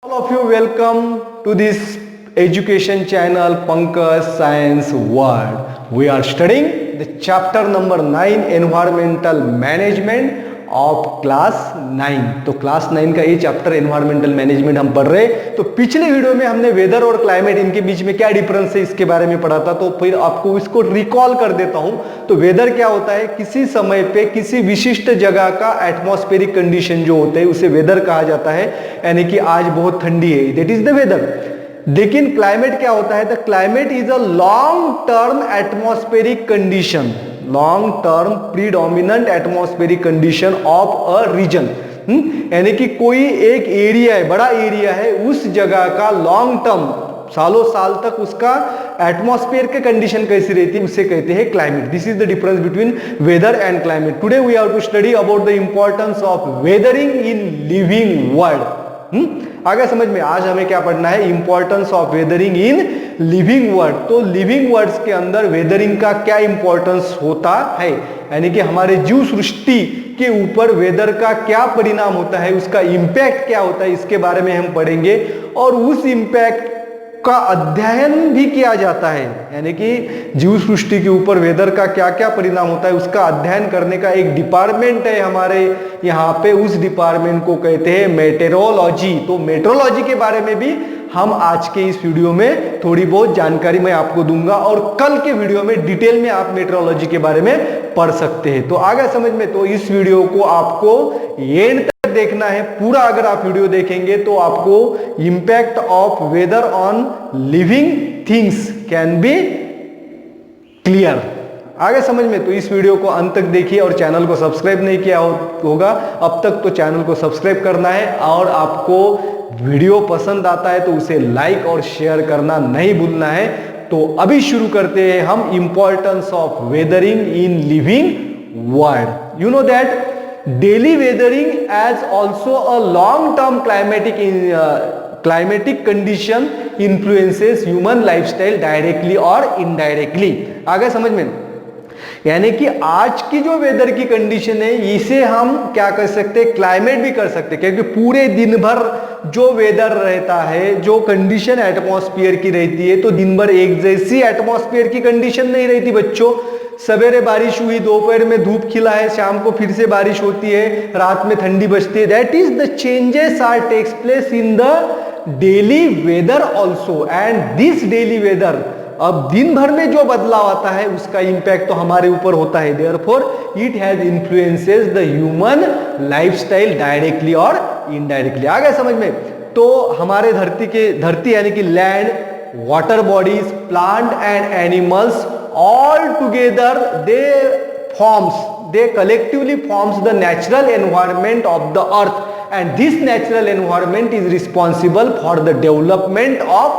All of you welcome to this education channel Pankaj Science World. We are studying the chapter number 9 Environmental Management of class 9. तो class 9 का ये chapter environmental management हम पढ़ रहे हैं। तो पिछले वीडियो में हमने वेदर और क्लाइमेट इनके बीच में क्या डिफरेंस है इसके बारे में पढ़ा था, तो फिर आपको इसको रिकॉल कर देता हूं। तो वेदर क्या होता है, किसी समय पे किसी विशिष्ट जगह का एटमॉस्फेरिक कंडीशन जो होते हैं उसे वेदर कहा जाता है, यानी कि आज बहुत ठंडी है, दैट इज द वेदर। लेकिन क्लाइमेट क्या होता है, the climate is a long term atmospheric condition, long term predominant atmospheric condition of a region. यानी कि कोई एक एरिया है, बड़ा एरिया है, उस जगह का लॉन्ग टर्म सालों साल तक उसका एटमॉस्फेयर के कंडीशन कैसी रहती है उसे कहते हैं climate. This is the difference between weather and climate. Today we have to study about the importance of weathering in living world. आगे समझ में, आज हमें क्या पढ़ना है, importance of weathering in living world. तो लिविंग वर्ल्ड्स के अंदर वेदरिंग का क्या इंपॉर्टेंस होता है, यानी कि हमारे जीव सृष्टि के ऊपर वेदर का क्या परिणाम होता है, उसका इंपैक्ट क्या होता है, इसके बारे में हम पढ़ेंगे। और उस इंपैक्ट का अध्ययन भी किया जाता है, यानी कि जीव सृष्टि के ऊपर वेदर का क्या क्या परिणाम होता है उसका अध्ययन करने का एक डिपार्टमेंट है हमारे यहाँ पे। उस डिपार्टमेंट को कहते हैं मेटेरोलॉजी। तो मेट्रोलॉजी के बारे में भी हम आज के इस वीडियो में थोड़ी बहुत जानकारी मैं आपको दूंगा, और कल के वीडियो में डिटेल में आप मेट्रोलॉजी के बारे में पढ़ सकते हैं। तो आगे समझ में, तो इस वीडियो को आपको एंड तक देखना है पूरा। अगर आप वीडियो देखेंगे तो आपको impact of weather on living things can be clear. आगे समझ में, तो इस वीडियो को अंत तक देखिए, और चैनल को सब्सक्राइब नहीं किया होगा अब तक तो चैनल को सब्सक्राइब करना है, और आपको वीडियो पसंद आता है तो उसे लाइक और शेयर करना नहीं भूलना है। तो अभी शुरू करते हैं हम importance of weathering in living world. You know that daily weathering as also a long term climatic condition influences human lifestyle directly और इनडायरेक्टली। आगे समझ में, यानी कि आज की जो वेदर की कंडीशन है इसे हम क्या कर सकते हैं, क्लाइमेट भी कर सकते हैं, क्योंकि पूरे दिन भर जो वेदर रहता है, जो कंडीशन एटमॉस्फेयर की रहती है, तो दिन भर एक जैसी एटमॉस्फेयर की कंडीशन नहीं रहती बच्चों। सवेरे बारिश हुई, दोपहर में धूप खिला है, शाम को फिर से बारिश होती है, रात में ठंडी बजती है। That is the changes are takes place in the daily weather also, and this daily weather, अब दिन भर में जो बदलाव आता है उसका इंपैक्ट तो हमारे ऊपर होता है। Therefore it has influences the human lifestyle directly और इनडायरेक्टली। आ गया समझ में, तो हमारे धरती यानी कि land, water bodies, plant and animals all together they collectively forms the natural environment of the earth, and this natural environment is responsible for the development of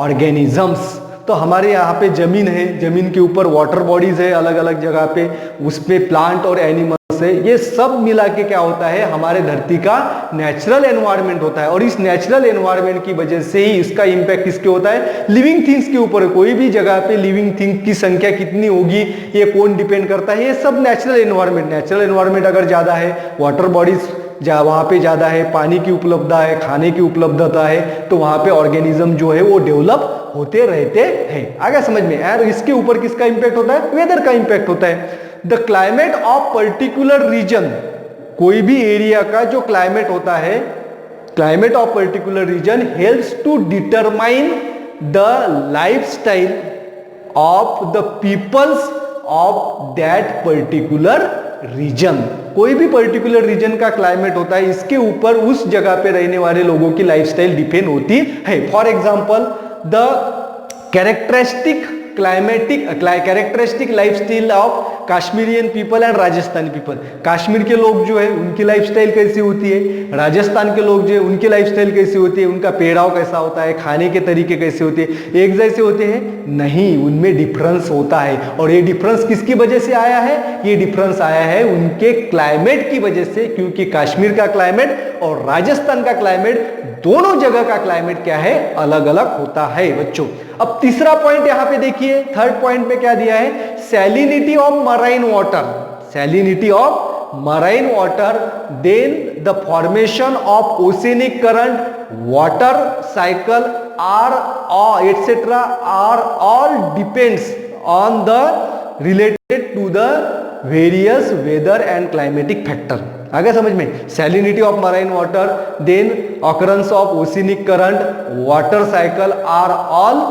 organisms। तो हमारे यहाँ पे जमीन है, जमीन के ऊपर वाटर बॉडीज है अलग अलग जगह पे, उसमें प्लांट और एनिमल्स है, ये सब मिला के क्या होता है, हमारे धरती का नेचुरल एनवायरनमेंट होता है। और इस नेचुरल एनवायरनमेंट की वजह से ही इसका इंपैक्ट किसके होता है, लिविंग थिंग्स के ऊपर। कोई भी जगह पे लिविंग थिंग की संख्या कितनी होगी ये कौन डिपेंड करता है, ये सब नेचुरल एनवायरनमेंट अगर ज्यादा है, वाटर बॉडीज वहां पे ज्यादा है, पानी की उपलब्धता है, खाने की उपलब्धता है, तो वहां पे ऑर्गेनिज्म जो है वो डेवलप होते रहते हैं। आगे समझ में आया। इसके ऊपर किसका इंपैक्ट होता है, वेदर का इंपैक्ट होता है। The climate of particular region, कोई भी एरिया का जो क्लाइमेट होता है, climate of particular region helps to determine the lifestyle of the peoples of that particular region. कोई भी पर्टिकुलर रीजन का क्लाइमेट होता है, इसके ऊपर उस जगह पे रहने वाले लोगों की लाइफस्टाइल डिपेंड होती है। For example the characteristic lifestyle of Kashmirian people and Rajasthani people. Kashmir के लोग जो है उनकी लाइफस्टाइल कैसी होती है, राजस्थान के लोग जो है उनकी लाइफस्टाइल कैसी होती है, उनका पहनाव कैसा होता है, खाने के तरीके कैसे होते हैं, एक जैसे होते हैं नहीं, उनमें डिफरेंस होता है। और ये डिफरेंस किसकी वजह से आया है, ये डिफरेंस आया है उनके क्लाइमेट की वजह से, क्योंकि कश्मीर का क्लाइमेट और राजस्थान का क्लाइमेट, दोनों जगह का क्लाइमेट क्या है, अलग अलग होता है बच्चों। अब तीसरा पॉइंट यहां पे देखिए, थर्ड पॉइंट में क्या दिया है, salinity of marine water, salinity of marine water, then the formation of oceanic current, water cycle are etc. are all depends on the related to the various weather and climatic factor. आगे समझ में, salinity of marine water, then occurrence of oceanic current, water cycle are all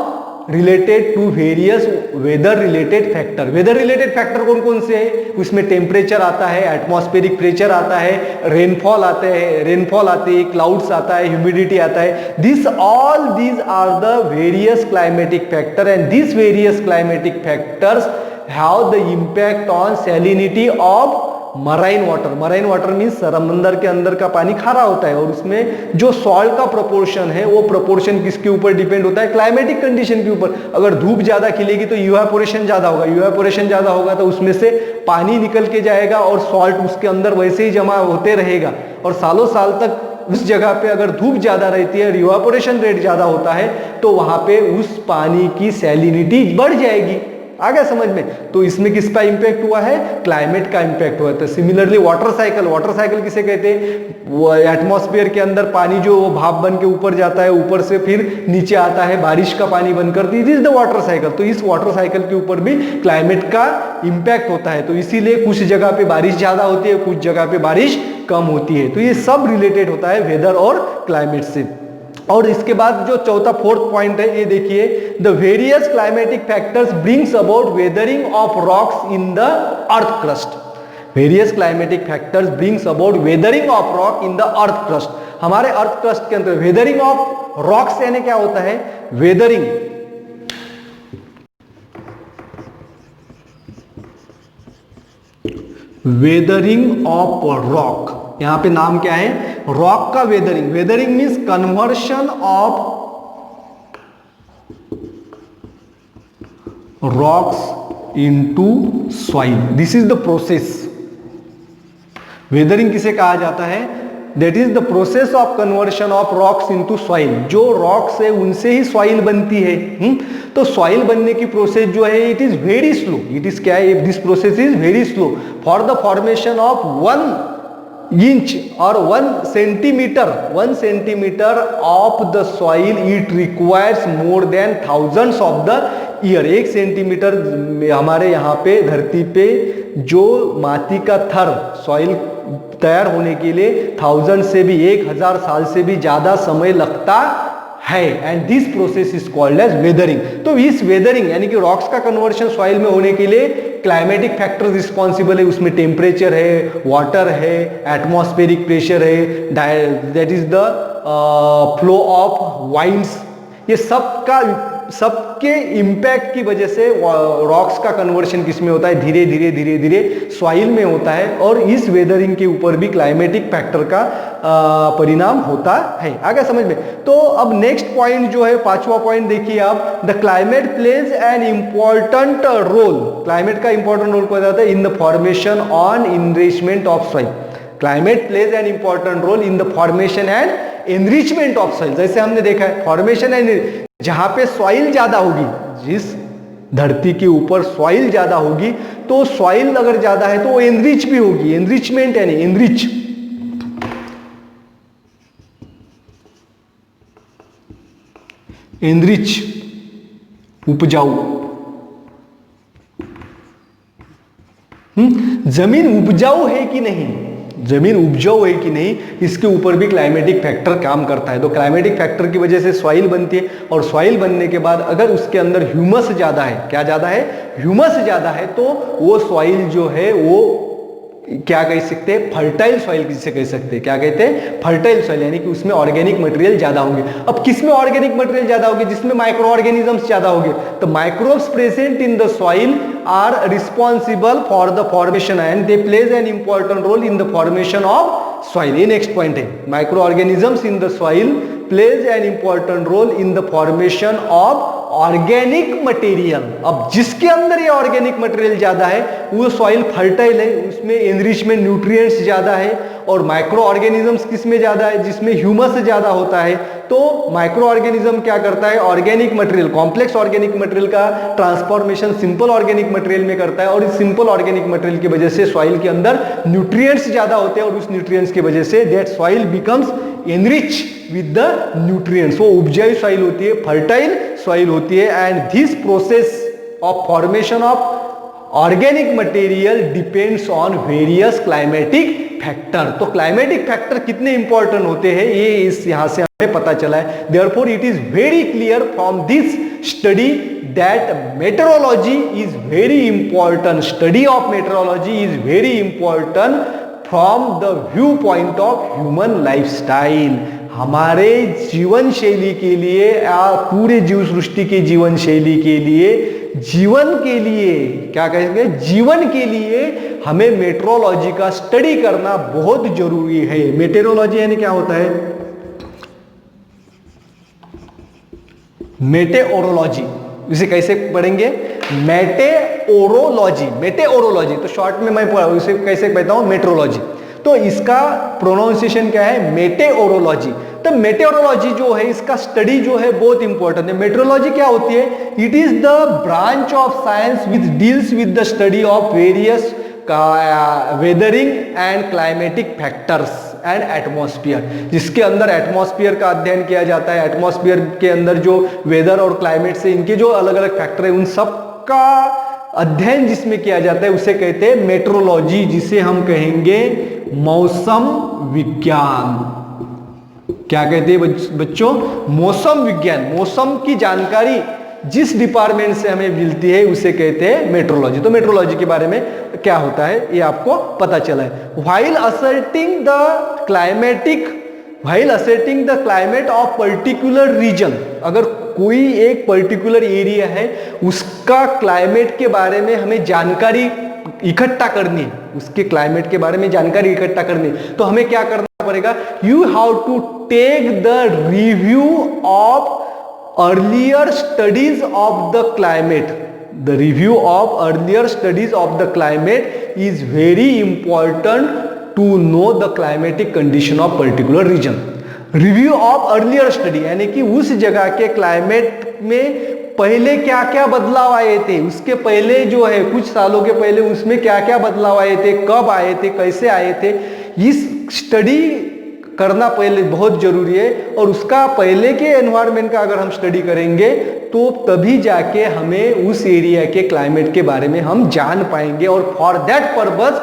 related to various weather related factor. Weather related factor कौन कौन से हैं? उसमें temperature आता है, एटमॉस्फेरिक प्रेशर आता है, रेनफॉल आते हैं, क्लाउड्स आता है, ह्यूमिडिटी आता है. This all these are the various climatic factor and this various climatic factors have the impact on salinity of marine water. Marine water means समंदर के अंदर का पानी खारा होता है और उसमें जो सॉल्ट का प्रोपोर्शन है वो प्रोपोर्शन किसके ऊपर डिपेंड होता है? क्लाइमेटिक कंडीशन के ऊपर. अगर धूप ज्यादा खिलेगी तो इवापोरेशन ज्यादा होगा, इवापोरेशन ज्यादा होगा तो उसमें से पानी निकल के जाएगा और सॉल्ट उसके अंदर वैसे ही जमा होते रहेगा और सालों साल तक उस जगह पे अगर धूप ज्यादा रहती है, इवापोरेशन रेट ज्यादा होता है तो वहां पे उस पानी की सैलिनिटी बढ़ जाएगी. आ गया समझ में? तो इसमें किसका इंपैक्ट हुआ है? क्लाइमेट का इंपैक्ट हुआ है. तो सिमिलरली वाटर साइकिल किसे कहते हैं? वो एटमॉस्फेयर के अंदर पानी जो वो भाप बन के ऊपर जाता है, ऊपर से फिर नीचे आता है बारिश का पानी बनकर, this is the water cycle. तो इस वाटर साइकिल के ऊपर भी क्लाइमेट का इंपैक्ट होता है. तो इसीलिए कुछ जगह पे बारिश ज्यादा होती है, कुछ जगह पे बारिश कम होती है. तो ये सब रिलेटेड होता है वेदर और क्लाइमेट से. और इसके बाद जो चौथा फोर्थ पॉइंट है ये देखिए, the various climatic factors brings about weathering of rocks in the earth crust. Various climatic factors brings about weathering of rock in the earth crust. हमारे अर्थ क्रस्ट के अंदर वेदरिंग ऑफ रॉक्स यानी क्या होता है? वेदरिंग वेदरिंग ऑफ रॉक, यहां पे नाम क्या है? रॉक का weathering. Weathering means conversion of rocks into soil. This is the process. Weathering किसे कहा जाता है? That is the process of conversion of rocks into soil. जो रॉक्स है उनसे ही सॉइल बनती है. तो सॉइल बनने की प्रोसेस जो है it is very slow. It is क्या है? This process is very slow. For the formation of 1 inch और 1 centimetre of the soil it requires more than thousands of the year. 1 centimetre हमारे यहाँ पे धरती पे जो माटी का थर सॉइल तैयार होने के लिए 1000 से भी 1000 साल से भी ज्यादा समय लगता है. And this process is called as weathering. तो इस वेदरिंग यानी कि रॉक्स का कन्वर्शन सॉइल में होने के लिए क्लाइमेटिक फैक्टर्स रिस्पॉन्सिबल है. उसमें टेम्परेचर है, वाटर है, एटमॉस्फेरिक प्रेशर है, that is the flow of winds. ये सबके इंपैक्ट की वजह से रॉक्स का कन्वर्शन किसमें होता है? धीरे धीरे सॉइल में होता है. और इस वेदरिंग के ऊपर भी क्लाइमेटिक फैक्टर का परिणाम होता है. आगे समझ में? तो अब नेक्स्ट पॉइंट जो है, पांचवा पॉइंट देखिए आप, the climate plays an important role. Climate का इंपॉर्टेंट रोल क्या होता है? In the formation on enrichment of soil. Climate plays an important role in the formation and enrichment of soil. जैसे हमने देखा है फॉर्मेशन एंड, जहां पे सॉइल ज्यादा होगी, जिस धरती के ऊपर सॉइल ज्यादा होगी तो सॉइल अगर ज्यादा है तो वो एनरिच भी होगी. एनरिचमेंट यानी एनरिच उपजाऊ. जमीन उपजाऊ है कि नहीं, जमीन उपजाऊ है कि नहीं, इसके ऊपर भी क्लाइमेटिक फैक्टर काम करता है. तो क्लाइमेटिक फैक्टर की वजह से सॉइल बनती है और सॉइल बनने के बाद अगर उसके अंदर ह्यूमस ज्यादा है, क्या ज्यादा है? ह्यूमस ज्यादा है, तो वो सॉइल जो है वो क्या कह सकते हैं? फर्टाइल सॉइल किसे कह सकते हैं? क्या कहते हैं? Fertile soil. यानी कि उसमें ऑर्गेनिक मटेरियल ज्यादा होंगे. अब किसमें ऑर्गेनिक मटेरियल ज्यादा होगी? जिसमें माइक्रो ऑर्गेनिजम्स ज्यादा होंगे. तो microbes present in the soil are responsible for the formation and they plays an important role in the formation of soil. ये next point है. Microorganisms in the soil plays an important role in the formation of organic material. अब जिसके अंदर ये organic material ज्यादा है वो soil fertile है, उसमें एनरिचमेंट न्यूट्रिएंट्स ज्यादा है। और माइक्रो ऑर्गेनिजम्स किसमें ज्यादा है? जिसमें ह्यूमस ज्यादा होता है। तो माइक्रो ऑर्गेनिज्म क्या करता है? Organic material, complex organic material का ट्रांसफॉर्मेशन सिंपल ऑर्गेनिक मटेरियल में करता है, और इस सिंपल ऑर्गेनिक मटेरियल की वजह से सॉइल के अंदर न्यूट्रिएंट्स ज्यादा होते हैं, और उस न्यूट्रिएंट्स की वजह से that soil becomes enrich with the nutrients. वो उपजाऊ सॉइल होती है, फर्टाइल सॉइल होती है। And this process of formation of organic material depends on various climatic factor. तो क्लाइमेटिक फैक्टर कितने इंपॉर्टेंट होते हैं ये इस यहां से हमें पता चला है। Therefore it is very clear from this study that meteorology is very important. Study of meteorology is very important from the view point of human lifestyle. हमारे जीवन शैली के लिए या पूरे जीव सृष्टि के जीवन शैली के लिए, जीवन के लिए क्या कहेंगे, जीवन के लिए हमें मेट्रोलॉजी का स्टडी करना बहुत जरूरी है। मेटेरोलॉजी यानी क्या होता है? मेटेओरोलॉजी, इसे कैसे पढ़ेंगे? मेटेओरोलॉजी, मेटेओरोलॉजी। तो शॉर्ट में मैं इसे कैसे कहता हूं? मेट्रोलॉजी। तो इसका प्रोनाउंसिएशन क्या है? मेटेओरोलॉजी। तो मेटेओरोलॉजी जो है, इसका स्टडी जो है बहुत इंपॉर्टेंट है। मेट्रोलॉजी क्या होती है? It is the branch of science which deals with the study of various weathering and climatic factors and atmosphere, जिसके अंदर एटमॉस्फेयर का अध्ययन किया जाता है। एटमॉस्फेयर के अंदर जो वेदर और क्लाइमेट से इनके जो अलग अलग फैक्टर है उन सब का अध्ययन जिसमें किया जाता है उसे कहते हैं मेट्रोलॉजी, जिसे हम कहेंगे मौसम विज्ञान। क्या कहते हैं बच्चों? मौसम विज्ञान। मौसम की जानकारी जिस डिपार्टमेंट से हमें मिलती है उसे कहते हैं मेट्रोलॉजी। तो मेट्रोलॉजी के बारे में क्या होता है ये आपको पता चला है। While asserting the climate of particular region, अगर कोई एक पर्टिकुलर एरिया है उसका क्लाइमेट के बारे में हमें जानकारी इकट्ठा करनी है, उसके क्लाइमेट के बारे में जानकारी इकट्ठा करनी है, तो हमें क्या करना पड़ेगा? You have to take the review of earlier studies of the climate. The review of earlier studies of the climate is very important to know the climatic condition of particular region. Review of earlier study यानी कि उस जगह के climate में पहले क्या क्या बदलाव आए थे, उसके पहले जो है कुछ सालों के पहले उसमें क्या क्या बदलाव आए थे, कब आए थे, कैसे आए थे, इस स्टडी करना पहले बहुत जरूरी है। और उसका पहले के एनवायरनमेंट का अगर हम स्टडी करेंगे तो तभी जाके हमें उस एरिया के क्लाइमेट के बारे में हम जान पाएंगे। और for that purpose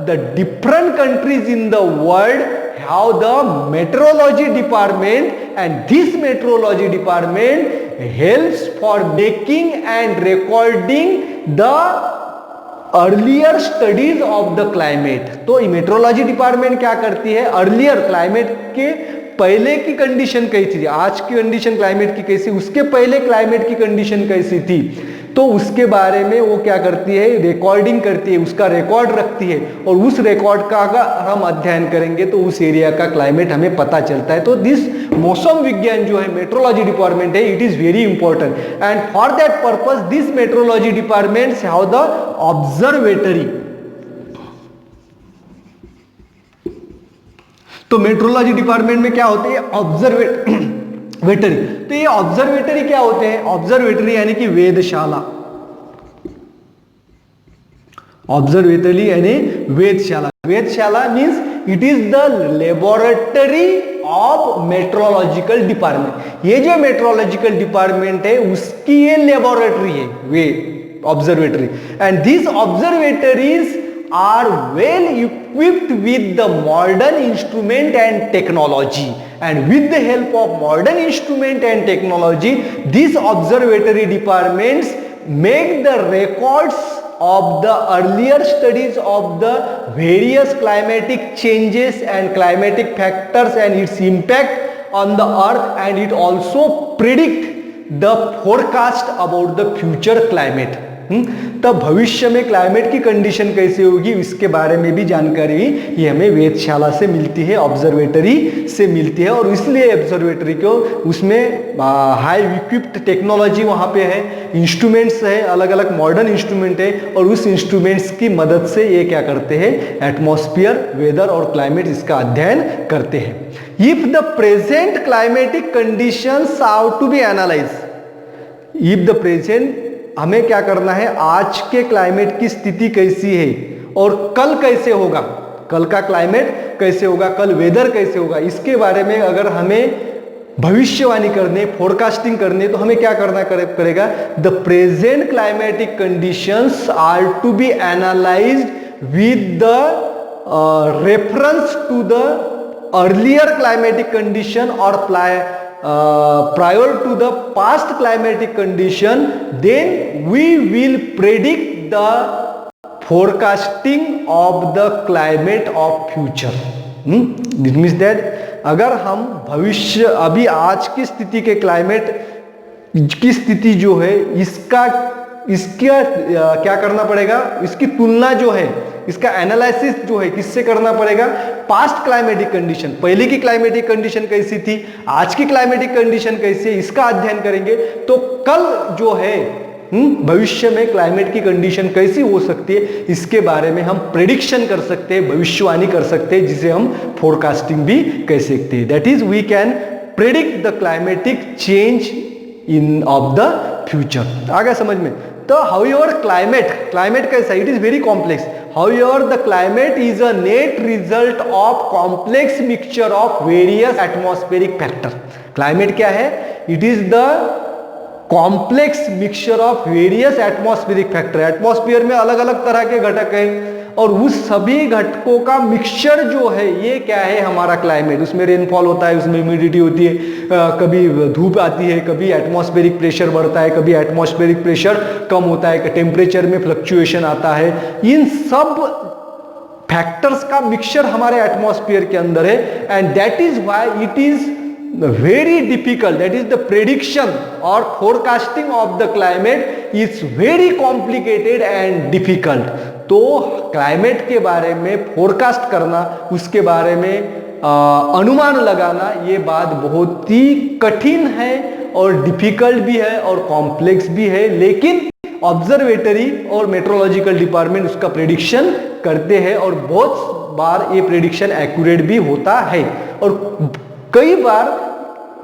the different countries in the world have the metrology department, and this metrology department helps for making and recording the earlier studies of the climate. तो मेट्रोलॉजी डिपार्टमेंट क्या करती है? अर्लियर क्लाइमेट के पहले की condition कैसी थी, आज की कंडीशन क्लाइमेट की कैसी, उसके पहले क्लाइमेट की कंडीशन कैसी थी, तो उसके बारे में वो क्या करती है? रिकॉर्डिंग करती है, उसका रिकॉर्ड रखती है। और उस रिकॉर्ड का अगर हम अध्ययन करेंगे तो उस एरिया का क्लाइमेट हमें पता चलता है। तो दिस मौसम विज्ञान जो है मेट्रोलॉजी डिपार्टमेंट है, it is very important, and for that purpose this metrology department have the observatory. तो मेट्रोलॉजी डिपार्टमेंट में क्या होते हैं? ऑब्जर्वेटरी। तो ये ऑब्जर्वेटरी क्या होते हैं? ऑब्जर्वेटरी यानी कि वेधशाला। ऑब्जर्वेटरी यानी वेधशाला। वेधशाला means it is the laboratory of meteorological department. ये जो मेट्रोलॉजिकल डिपार्टमेंट है उसकी ये लेबोरेटरी है, वे observatory. And this observatories are well equipped with the modern instrument and technology, and with the help of modern instrument and technology these observatory departments make the records of the earlier studies of the various climatic changes and climatic factors and its impact on the earth, and it also predict the forecast about the future climate. तब भविष्य में climate की condition कैसे होगी इसके बारे में भी जानकारी ये हमें वेधशाला से मिलती है, ऑब्जर्वेटरी से मिलती है। और इसलिए ऑब्जर्वेटरी को उसमें हाई इक्विप्ड टेक्नोलॉजी वहाँ पे है, इंस्ट्रूमेंट्स है, अलग अलग मॉडर्न इंस्ट्रूमेंट है, और उस इंस्ट्रूमेंट्स की मदद से ये क्या करते हैं, एटमॉस्फेयर, वेदर और क्लाइमेट इसका अध्ययन करते हैं। If the present climatic conditions are to be analyse, if the present, हमें क्या करना है, आज के क्लाइमेट की स्थिति कैसी है और कल कैसे होगा, कल का क्लाइमेट कैसे होगा, कल वेदर कैसे होगा, इसके बारे में अगर हमें भविष्यवाणी करने, फोरकास्टिंग करने, तो हमें क्या करना पड़ेगा, the present climatic conditions are to be analysed with the reference to the earlier climatic condition और prior to the past climatic condition, then we will predict the forecasting of the climate of future. It means that अगर हम भविष्य, अभी आज की स्थिति के climate की स्थिति जो है इसका क्या करना पड़ेगा, इसकी तुलना जो है, इसका एनालिसिस जो है किससे करना पड़ेगा, पास्ट क्लाइमेटिक कंडीशन, पहले की क्लाइमेटिक कंडीशन कैसी थी, आज की क्लाइमेटिक कंडीशन कैसी है, इसका अध्ययन करेंगे तो कल जो है भविष्य में क्लाइमेट की कंडीशन कैसी हो सकती है इसके बारे में हम प्रेडिक्शन कर सकते हैं, भविष्यवाणी कर सकते हैं, जिसे हम फोरकास्टिंग भी कह सकते हैं। That is we can predict the climatic change in of the future. आ गया समझ में? तो हाउएवर क्लाइमेट कैसा, it is very complex. However the climate is a net result of complex mixture of various atmospheric factor. Climate क्या है, it is the complex mixture of various atmospheric factor. Atmosphere में अलग अलग तरह के घटक हैं और उस सभी घटकों का मिक्सचर जो है ये क्या है, हमारा क्लाइमेट। उसमें रेनफॉल होता है, उसमें ह्यूमिडिटी होती है, कभी धूप आती है, कभी एटमॉस्फेरिक प्रेशर बढ़ता है, कभी एटमॉस्फेरिक प्रेशर कम होता है, टेम्परेचर में फ्लक्चुएशन आता है। इन सब फैक्टर्स का मिक्सचर हमारे एटमॉस्फेयर के अंदर है, and that is why it is very difficult, that is the prediction or forecasting of the climate is very complicated and difficult। तो क्लाइमेट के बारे में फोरकास्ट करना, उसके बारे में अनुमान लगाना, ये बात बहुत ही कठिन है और डिफिकल्ट भी है और कॉम्प्लेक्स भी है, लेकिन ऑब्जर्वेटरी और मेट्रोलॉजिकल डिपार्टमेंट उसका प्रेडिक्शन करते हैं और बहुत बार ये प्रेडिक्शन एक्यूरेट भी होता है। और कई बार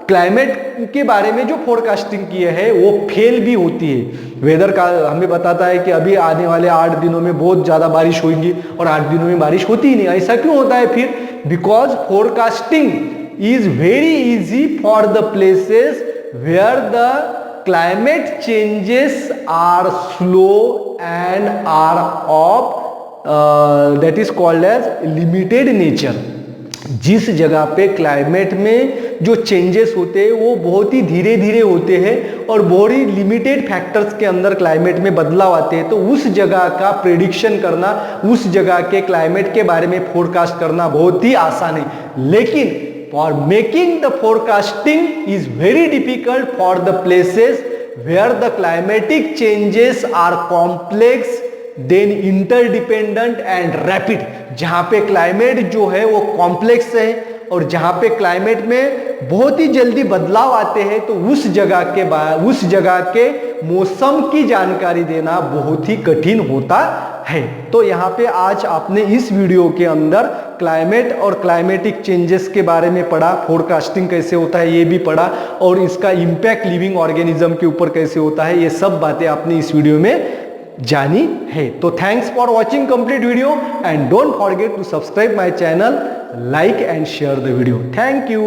क्लाइमेट के बारे में जो फोरकास्टिंग किए हैं वो फेल भी होती है। वेदर का हमें बताता है कि अभी आने वाले 8 दिनों में बहुत ज़्यादा बारिश होगी और 8 दिनों में बारिश होती ही नहीं। ऐसा क्यों होता है फिर? Because forecasting is very easy for the places where the climate changes are slow and are of that is called as limited nature. जिस जगह पे क्लाइमेट में जो चेंजेस होते हैं वो बहुत ही धीरे धीरे होते हैं और बहुत ही लिमिटेड फैक्टर्स के अंदर क्लाइमेट में बदलाव आते हैं, तो उस जगह का प्रेडिक्शन करना, उस जगह के क्लाइमेट के बारे में फोरकास्ट करना बहुत ही आसान है। लेकिन for making the forecasting is very difficult for the places where the climatic changes are complex, then interdependent and rapid. जहां पे क्लाइमेट जो है वो कॉम्प्लेक्स है और जहां पे क्लाइमेट में बहुत ही जल्दी बदलाव आते हैं, तो उस जगह के मौसम की जानकारी देना बहुत ही कठिन होता है। तो यहाँ पे आज आपने इस वीडियो के अंदर क्लाइमेट और क्लाइमेटिक चेंजेस के बारे में पढ़ा, फोरकास्टिंग कैसे होता है ये भी पढ़ा, और इसका इम्पैक्ट लिविंग ऑर्गेनिज्म के ऊपर कैसे होता है, ये सब बातें आपने इस वीडियो में जानी है। तो thanks for watching complete video and don't forget to subscribe my channel, like and share the video. Thank you.